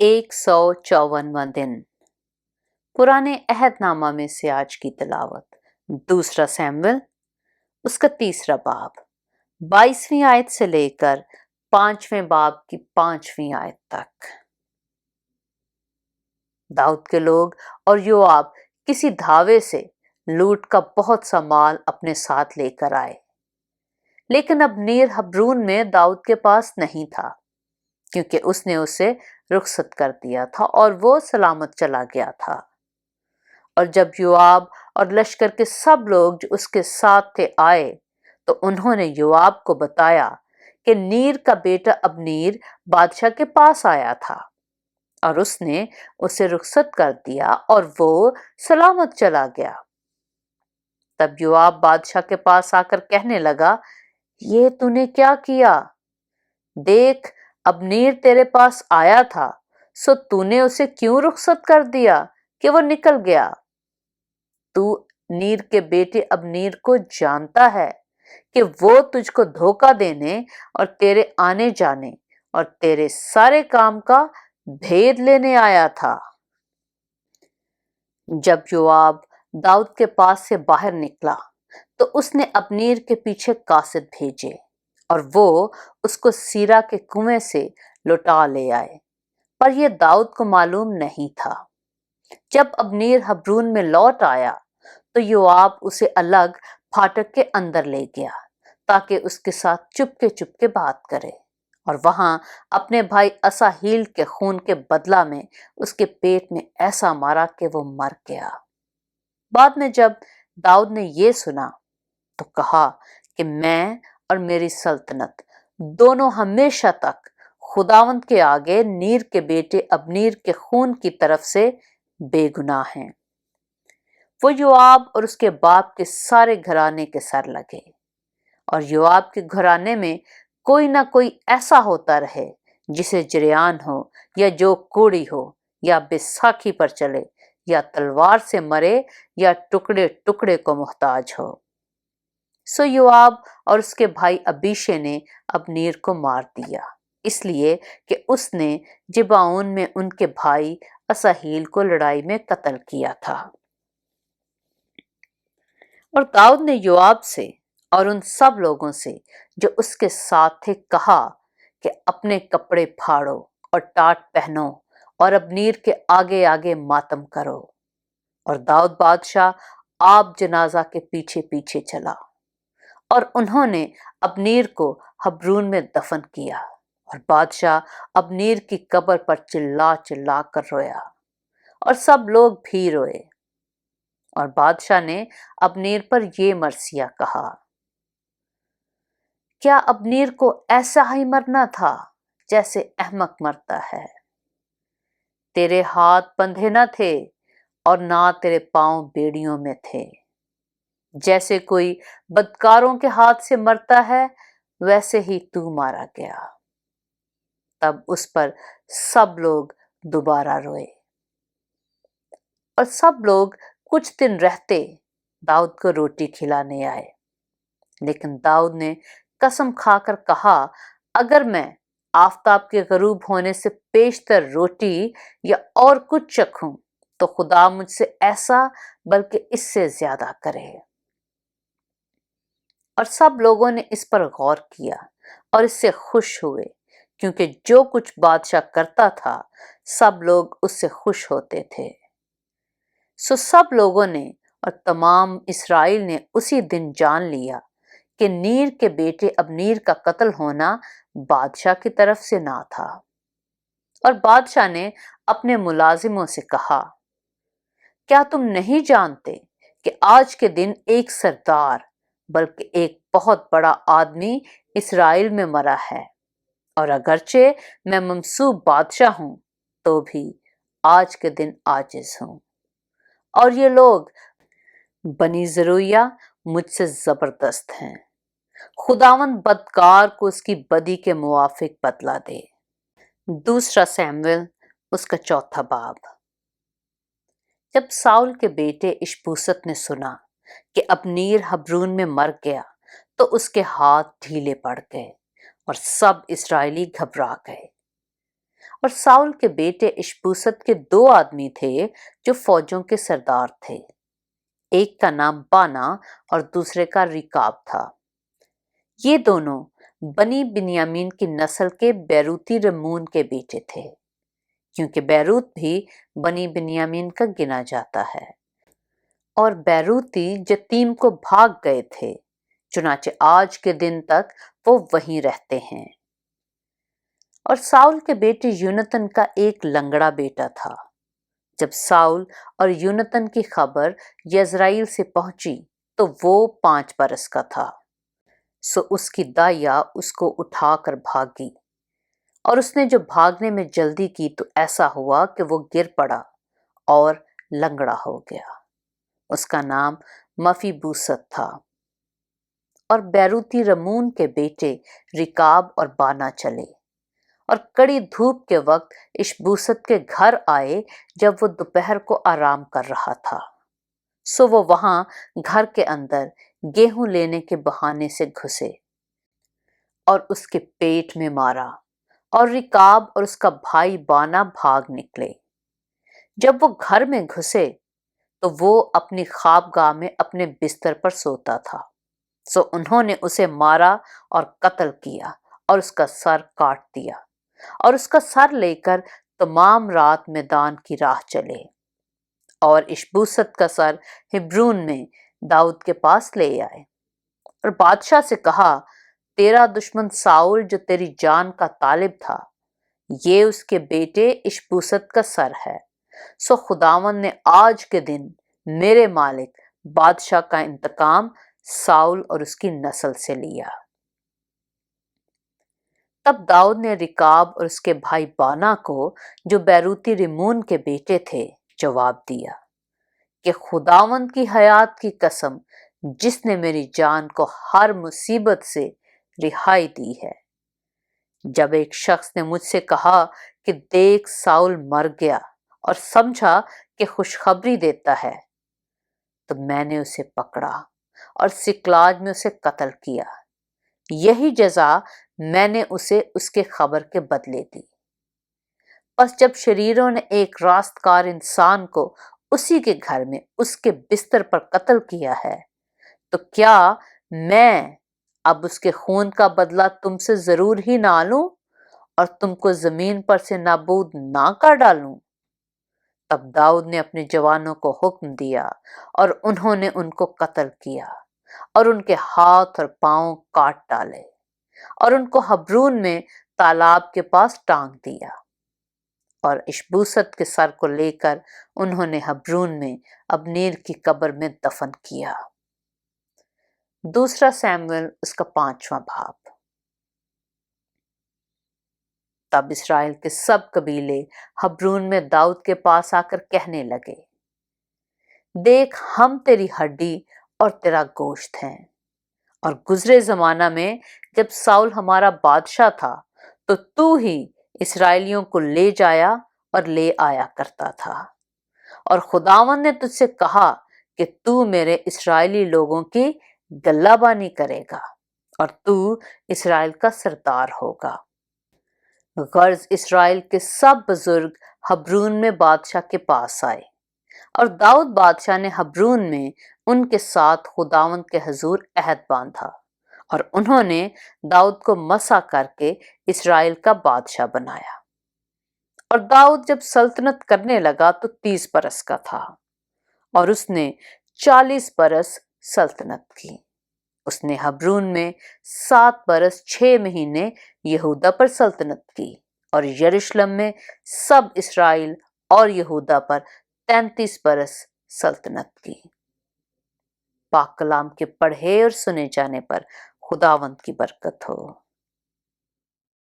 154वां दिन। पुराने अहदनामा में से आज की तिलावत दूसरा सैमुएल उसका तीसरा बाब 22वीं आयत से लेकर 5वें बाब की 5वीं आयत तक। दाऊद के लोग और योआब किसी धावे से लूट का बहुत सा माल अपने साथ लेकर आए, लेकिन अब्नेर हब्रून में दाऊद के पास नहीं था, क्योंकि उसने उसे रुखसत कर दिया था और वो सलामत चला गया था। और जब योआब और लश्कर के सब लोग जो उसके साथ थे आए, तो उन्होंने योआब को बताया कि नीर का बेटा अब्नेर बादशाह के पास आया था और उसने उसे रुखसत कर दिया और वो सलामत चला गया। तब योआब बादशाह के पास आकर कहने लगा, ये तूने क्या किया? देख, अब्नेर तेरे पास आया था, सो तूने उसे क्यों रुखसत कर दिया कि वो निकल गया? तू नीर के बेटे अब्नेर को जानता है कि वो तुझको धोखा देने और तेरे आने जाने और तेरे सारे काम का भेद लेने आया था। जब योआब दाऊद के पास से बाहर निकला, तो उसने अब्नेर के पीछे कासिद भेजे और वो उसको सीरा के कुएं से लौटा ले आए, पर यह दाऊद को मालूम नहीं था। जब अब्नेर हब्रून में लौट आया, तो योआब उसे अलग फाटक के अंदर ले गया ताकि उसके साथ चुपके चुपके बात करे, और वहां अपने भाई असाहील के खून के बदला में उसके पेट में ऐसा मारा कि वो मर गया। बाद में जब दाऊद ने ये सुना, तो कहा कि मैं और मेरी सल्तनत दोनों हमेशा तक खुदावंद के आगे नीर के बेटे अब्नेर के खून की तरफ से बेगुनाह हैं। वो योआब और उसके बाप के सारे घराने के सर लगे, और योआब के घराने में कोई ना कोई ऐसा होता रहे जिसे जरियान हो या जो कोड़ी हो या बैसाखी पर चले या तलवार से मरे या टुकड़े टुकड़े को मुहताज हो। सो योआब और उसके भाई अबीशे ने अब्नेर को मार दिया, इसलिए कि उसने जिबाउन में उनके भाई असाहील को लड़ाई में कत्ल किया था। और दाऊद ने योआब से और उन सब लोगों से जो उसके साथ थे कहा कि अपने कपड़े फाड़ो और टाट पहनो और अब्नेर के आगे आगे मातम करो। और दाऊद बादशाह आप जनाजा के पीछे पीछे चला, और उन्होंने अब्नेर को हब्रून में दफन किया, और बादशाह अब्नेर की कब्र पर चिल्ला चिल्ला कर रोया, और सब लोग भी रोए। और बादशाह ने अब्नेर पर यह मरसिया कहा, क्या अब्नेर को ऐसा ही मरना था जैसे अहमक मरता है? तेरे हाथ बंधे न थे और ना तेरे पांव बेड़ियों में थे। जैसे कोई बदकारों के हाथ से मरता है, वैसे ही तू मारा गया। तब उस पर सब लोग दोबारा रोए। और सब लोग कुछ दिन रहते दाऊद को रोटी खिलाने आए, लेकिन दाऊद ने कसम खाकर कहा, अगर मैं आफताब के गरूब होने से पेशतर रोटी या और कुछ चखूं, तो खुदा मुझसे ऐसा बल्कि इससे ज्यादा करे। और सब लोगों ने इस पर गौर किया और इससे खुश हुए, क्योंकि जो कुछ बादशाह करता था सब लोग उससे खुश होते थे। सो सब लोगों ने और तमाम इस्राएल ने उसी दिन जान लिया कि नीर के बेटे अब्नेर का कत्ल होना बादशाह की तरफ से ना था। और बादशाह ने अपने मुलाजिमों से कहा, क्या तुम नहीं जानते कि आज के दिन एक सरदार बल्कि एक बहुत बड़ा आदमी इस्राएल में मरा है? और अगरचे मैं ममसूब बादशाह हूं, तो भी आज के दिन आजिज हूं। और ये लोग बनी ज़रूया मुझसे जबरदस्त हैं। खुदावंद बदकार को उसकी बदी के मुवाफिक बदला दे। दूसरा सैमुएल उसका चौथा बाब। जब साउल के बेटे इशबूसत ने सुना कि अब्नेर हब्रून में मर गया, तो उसके हाथ ढीले पड़ गए और सब इस्राएली घबरा गए। और साउल के बेटे इशबूसत के 2 आदमी थे जो फौजों के सरदार थे। एक का नाम बाना और दूसरे का रिकाब था। ये दोनों बनी बिन्यामीन की नस्ल के बैरूती रमून के बेटे थे, क्योंकि बैरूत भी बनी बिन्यामीन का गिना जाता है। और बैरूती जतीम को भाग गए थे, चुनाचे आज के दिन तक वो वहीं रहते हैं। और साउल के बेटे यूनतन का एक लंगड़ा बेटा था। जब साउल और यूनतन की खबर यज़राइल से पहुंची तो वो 5 बरस का था। सो उसकी दाइया उसको उठाकर भागी, और उसने जो भागने में जल्दी की तो ऐसा हुआ कि वो गिर पड़ा और लंगड़ा हो गया। उसका नाम मफीबूसत था। और बैरूती रमून के बेटे रिकाब और बाना चले और कड़ी धूप के वक्त इशबूसत के घर आए जब वो दोपहर को आराम कर रहा था। सो वो वहां घर के अंदर गेहूं लेने के बहाने से घुसे और उसके पेट में मारा, और रिकाब और उसका भाई बाना भाग निकले। जब वो घर में घुसे तो वो अपनी ख्वाबगाह में अपने बिस्तर पर सोता था। सो उन्होंने उसे मारा और कत्ल किया और उसका सर काट दिया, और उसका सर लेकर तमाम रात मैदान की राह चले और इशबूसत का सर हिब्रून में दाऊद के पास ले आए। और बादशाह से कहा, तेरा दुश्मन साउल जो तेरी जान का तालिब था, ये उसके बेटे इशबूसत का सर है। सो खुदावन ने आज के दिन मेरे मालिक बादशाह का इंतकाम साउल और उसकी नस्ल से लिया। तब दाऊद ने रिकाब और उसके भाई बाना को, जो बैरूती रिमून के बेटे थे, जवाब दिया कि खुदावंद की हयात की कसम, जिसने मेरी जान को हर मुसीबत से रिहाई दी है। जब एक शख्स ने मुझसे कहा कि देख साउल मर गया, और समझा कि खुशखबरी देता है, तो मैंने उसे पकड़ा और सिकलाग में उसे कत्ल किया। यही जजा मैंने उसे उसके खबर के बदले दी। बस जब शरीरों ने एक रास्तकार इंसान को उसी के घर में उसके बिस्तर पर कत्ल किया है, तो क्या मैं अब उसके खून का बदला तुमसे जरूर ही ना लूं और तुमको जमीन पर से नाबूद ना कर डालूं? तब दाऊद ने अपने जवानों को हुक्म दिया और उन्होंने उनको कत्ल किया और उनके हाथ और पांव काट डाले और उनको हब्रून में तालाब के पास टांग दिया। और इशबूसत के सर को लेकर उन्होंने हब्रून में अब्नेर की कब्र में दफन किया। 2 सैमुएल उसका 5वां बाब। तब इस्राएल के सब कबीले हब्रून में दाऊद के पास आकर कहने लगे, देख हम तेरी हड्डी और तेरा गोश्त हैं। और गुजरे जमाना में जब साउल हमारा बादशाह था, तो तू ही इस्राएलियों को ले जाया और ले आया करता था। और खुदावन ने तुझसे कहा कि तू मेरे इस्राएली लोगों की गल्लाबानी करेगा और तू इस्राएल का सरदार होगा। गर्ज इस्राएल के सब बुजुर्ग हब्रून में बादशाह के पास आए, और दाऊद बादशाह ने हब्रून में उनके साथ खुदावंद के हजूर अहद बांधा, और उन्होंने दाऊद को मसा करके इस्राएल का बादशाह बनाया। और दाऊद जब सल्तनत करने लगा तो 30 बरस का था, और उसने 40 बरस सल्तनत की। उसने हब्रून में 7 बरस 6 महीने यहूदा पर सल्तनत की, और यरूशलेम में सब इस्राएल और यहूदा पर 33 बरस सल्तनत की। पाक कलाम के पढ़े और सुने जाने पर खुदावंद की बरकत हो।